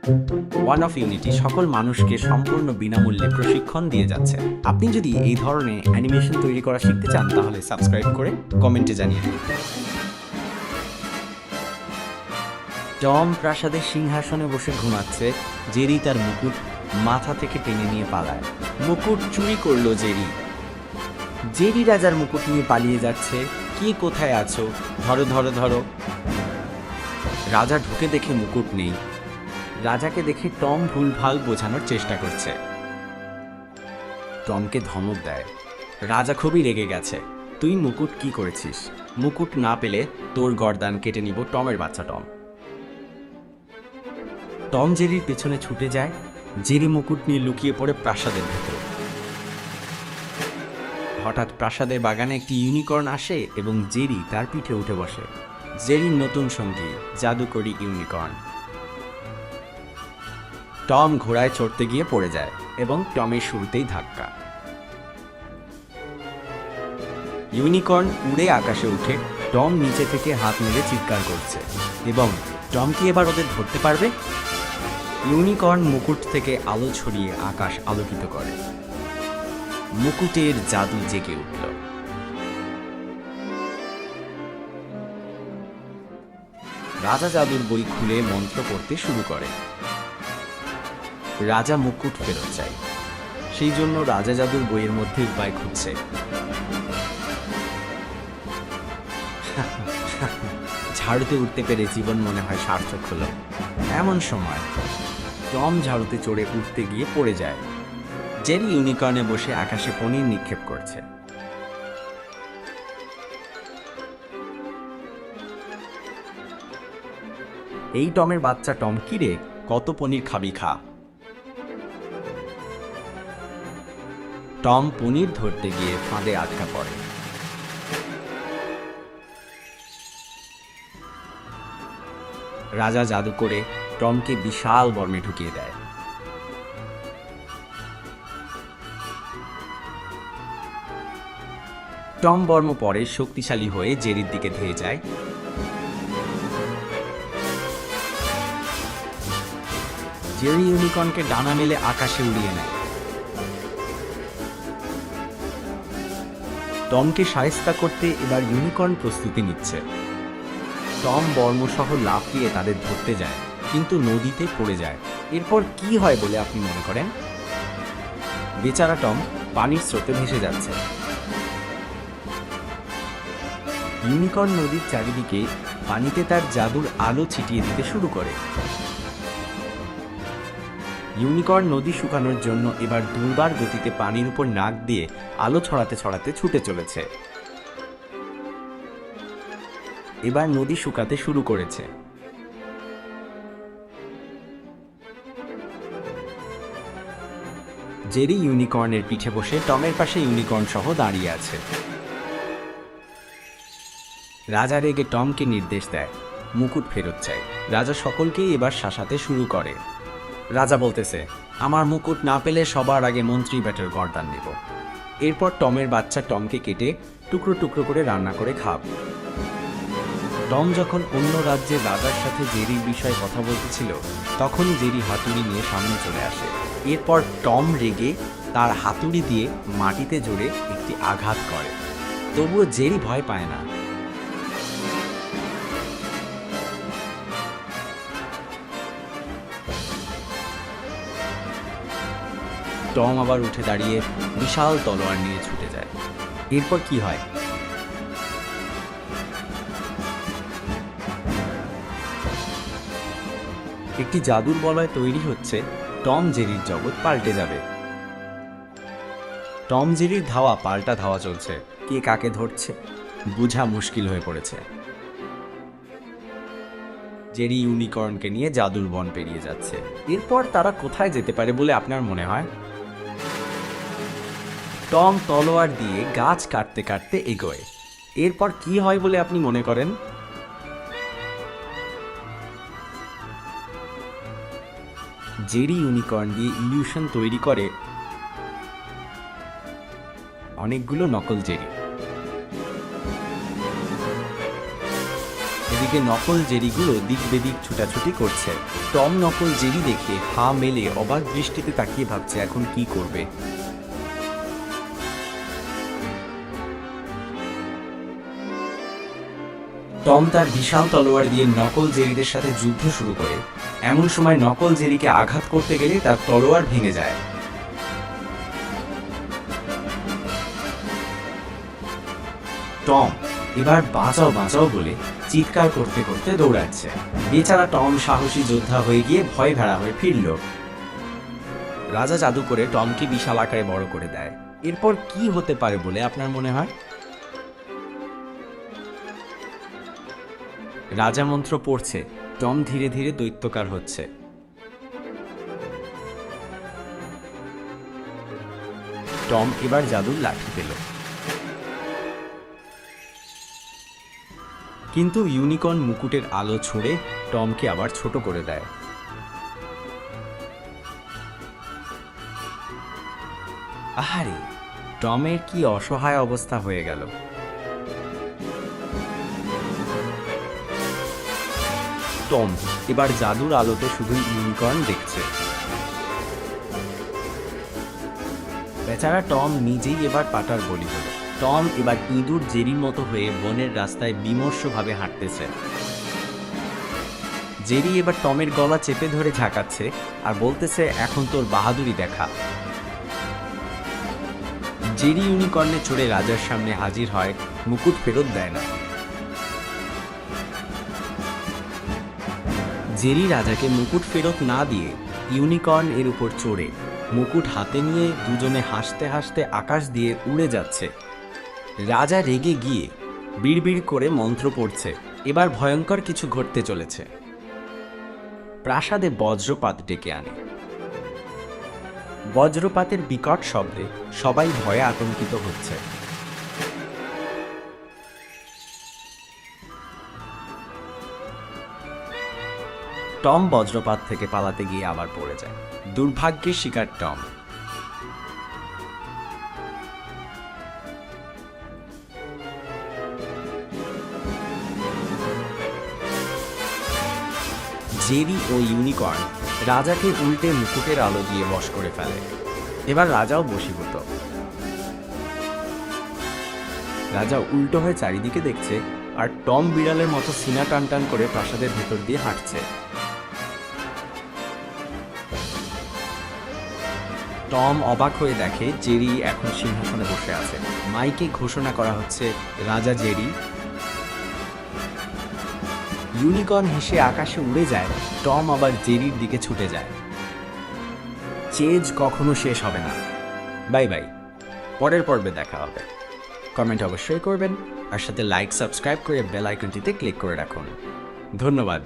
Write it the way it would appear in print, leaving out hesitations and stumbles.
One of unity সকল মানুষকে সম্পূর্ণ বিনামূল্যে প্রশিক্ষণ দিয়ে যাচ্ছে। আপনি যদি এই ধরনের অ্যানিমেশন তৈরি করা শিখতে চান তাহলে সাবস্ক্রাইব করে কমেন্টে জানিয়ে দিন। টম প্রাসাদের সিংহাসনে বসে ঘুমাচ্ছে। জেরি তার মুকুট মাথা থেকে টেনে নিয়ে পালায়। মুকুট চুরি করলো জেরি। জেরি রাজার মুকুট নিয়ে পালিয়ে যাচ্ছে। কি কোথায় আছো? ধরো ধরো ধরো। রাজা ঢুকে দেখে মুকুট নেই। রাজাকে দেখে টম ভুলভাল বোঝানোর চেষ্টা করছে। টমকে ধমক দেয়। রাজা খুবই রেগে গেছে। তুই মুকুট কি করেছিস? মুকুট না পেলে তোর গর্দান কেটে নিব টমের বাচ্চা টম। টম জেরির পেছনে ছুটে যায়। জেরি মুকুট নিয়ে লুকিয়ে পড়ে প্রাসাদের ভেতর। হঠাৎ প্রাসাদের বাগানে একটি ইউনিকর্ন আসে এবং জেরি তার পিঠে উঠে বসে। জেরির নতুন সঙ্গী জাদুকরী ইউনিকর্ন। টম ঘোড়ায় চড়তে গিয়ে পড়ে যায় এবং টমের শুরুতেই ধাক্কা। ইউনিকর্ন উড়ে আকাশে উঠে টম নিচে থেকে হাত মেরে চিৎকার করছে এবং টম কি এবার ওদের ধরতে পারবে? ইউনিকর্ন মুকুট থেকে আলো ছড়িয়ে আকাশ আলোকিত করে। মুকুটের জাদু জেগে উঠল। রাজা জাদুর বই খুলে মন্ত্র পড়তে শুরু করে। রাজা মুকুট ফেরত চায়। সেই জন্য রাজা জাদুর বইয়ের মধ্যে উপায় খুঁজছে। ঝাড়ুতে উঠতে পেরে জীবন মনে হয় সার্থক হলো। এমন সময় টম ঝাড়ুতে চড়ে উঠতে গিয়ে পড়ে যায়। জেরি ইউনিকর্নে বসে আকাশে পনির নিক্ষেপ করছে। এই টমের বাচ্চা টম, কি রে, কত পনির খাবি খা। টম পনির ধরতে গিয়ে ফাঁদে আটকা পড়ে। রাজা জাদু করে টমকে বিশাল বর্মে ঢুকিয়ে দেয়। টম বর্ম পরে শক্তিশালী হয়ে জেরির দিকে ধেয়ে যায়। জেরি ইউনিকর্নকে ডানা মেলে আকাশে উড়িয়ে নেয়। টমকে শায়েস্তা করতে এবার ইউনিকর্ন প্রস্তুতি নিচ্ছে। টম বর্মসহ লাফিয়ে তাদের ধরতে যায়, কিন্তু নদীতে পড়ে যায়। এরপর কি হয় বলে আপনি মনে করেন? বেচারা টম পানির স্রোতে ভেসে যাচ্ছে। ইউনিকর্ন নদীর চারিদিকে পানিতে তার জাদুর আলো ছিটিয়ে দিতে শুরু করে। ইউনিকর্ন নদী শুকানোর জন্য এবার দুর্বার গতিতে পানির উপর নাক দিয়ে আলো ছড়াতে ছড়াতে ছুটে চলেছে। এবার নদী শুকাতে শুরু করেছে। জেরি ইউনিকর্নের পিঠে বসে টমের পাশে ইউনিকর্ন সহ দাঁড়িয়ে আছে। রাজা রেগে টমকে নির্দেশ দেয়, মুকুট ফেরত চাই। রাজা সকলকেই এবার শাসাতে শুরু করে। রাজা বলতেছে, আমার মুকুট না পেলে সবার আগে মন্ত্রী ব্যাটার গর্দান নেব। এরপর টমের বাচ্চা টমকে কেটে টুকরো টুকরো করে রান্না করে খাব। টম যখন অন্য রাজ্যের রাজার সাথে জেরির বিষয়ে কথা বলতেছিল তখনই জেরি হাতুড়ি নিয়ে সামনে চলে আসে। এরপর টম রেগে তার হাতুড়ি দিয়ে মাটিতে জোরে একটি আঘাত করে। তবুও জেরি ভয় পায় না। টম আবার উঠে দাঁড়িয়ে বিশাল তলোয়ার নিয়ে ছুটে যায়। এরপর কি হয়? একটি জাদুর বলয় তৈরি হচ্ছে। টম জেরির জগৎ পাল্টে যাবে। টম জেরির ধাওয়া পাল্টা ধাওয়া চলছে। কে কাকে ধরছে বোঝা মুশকিল হয়ে পড়েছে। জেরি ইউনিকর্নকে নিয়ে জাদুর বন পেরিয়ে যাচ্ছে। এরপর তারা কোথায় যেতে পারে বলে আপনার মনে হয়? টম তলোয়ার দিয়ে গাছ কাটতে কাটতে এগোয়। এরপর কি হয় বলে আপনি মনে করেন? জেরি ইউনিকর্ন দিয়ে ইলিউশন তৈরি করে অনেকগুলো নকল জেরি। এদিকে এদিকে নকল জেরিগুলো দিক বেদিক ছুটাছুটি করছে। টম নকল জেরি দেখে হা মেলে অবাক দৃষ্টিতে তাকিয়ে ভাবছে এখন কি করবে। টম তার বিশাল তলোয়ার দিয়ে নকল জেরিদের সাথে যুদ্ধ শুরু করে। এমন সময় নকল জেরিকে আঘাত করতে গেলে তার তলোয়ার ভেঙে যায়। টম এবার বাঁচাও বাঁচাও বলে চিৎকার করতে করতে দৌড়াচ্ছে। বেচারা টম সাহসী যোদ্ধা হয়ে গিয়ে ভয় ভেড়া হয়ে ফিরল। রাজা জাদু করে টমকে বিশাল আকারে বড় করে দেয়। এরপর কি হতে পারে বলে আপনার মনে হয়? রাজা মন্ত্র পড়ছে, টম ধীরে ধীরে দৈত্যকার হচ্ছে। টম এবার জাদুর লাঠি পেল, কিন্তু ইউনিকর্ন মুকুটের আলো ছুঁড়ে টমকে আবার ছোট করে দেয়। আহারে, টমের কি অসহায় অবস্থা হয়ে গেল। টম এবার জাদুর আলোতে শুধু ইউনিকর্ন দেখছে। বেচারা টম নিজেই এবার পাটার বলি হলো। টম এবার ইঁদুর জেরির মতো হয়ে বনের রাস্তায় বিমর্ষভাবে হাঁটতেছে। জেরি এবার টমের গলা চেপে ধরে ঝাঁকাচ্ছে আর বলতেছে এখন তোর বাহাদুরি দেখা। জেরি ইউনিকর্নে চড়ে রাজার সামনে হাজির হয়, মুকুট ফেরত দেয় না। জেরি রাজাকে মুকুট ফেরত না দিয়ে ইউনিকর্ন এর উপর চড়ে মুকুট হাতে নিয়ে দুজনে হাসতে হাসতে আকাশ দিয়ে উড়ে যাচ্ছে। রাজা রেগে গিয়ে বিড়বিড় করে মন্ত্র পড়ছে। এবার ভয়ঙ্কর কিছু ঘটতে চলেছে। প্রাসাদে বজ্রপাত ডেকে আনে। বজ্রপাতের বিকট শব্দে সবাই ভয়ে আতঙ্কিত হচ্ছে। টম বজ্রপাত থেকে পালাতে গিয়ে আবার পড়ে যায়। দুর্ভাগ্যের শিকার টম। জেরি ও ইউনিকর্ন রাজাকে উল্টে মুকুটের আলো দিয়ে বশ করে ফেলে। এবার রাজাও বশীভূত। রাজা উল্টো হয়ে চারিদিকে দেখছে আর টম বিড়ালের মতো সিনা টান টান করে প্রাসাদের ভেতর দিয়ে হাঁটছে। টম অবাক হয়ে দেখে জেরি এখন সিংহাসনে বসে আছে। মাইকে ঘোষণা করা হচ্ছে রাজা জেরি। ইউনিকর্ন হেসে আকাশে উড়ে যায়। টম আবার জেরির দিকে ছুটে যায়। চেজ কখনো শেষ হবে না। বাই বাই, পরের পর্বে দেখা হবে। কমেন্ট অবশ্যই করবেন আর সাথে লাইক সাবস্ক্রাইব করে বেল আইকনটিতে ক্লিক করে রাখুন। ধন্যবাদ।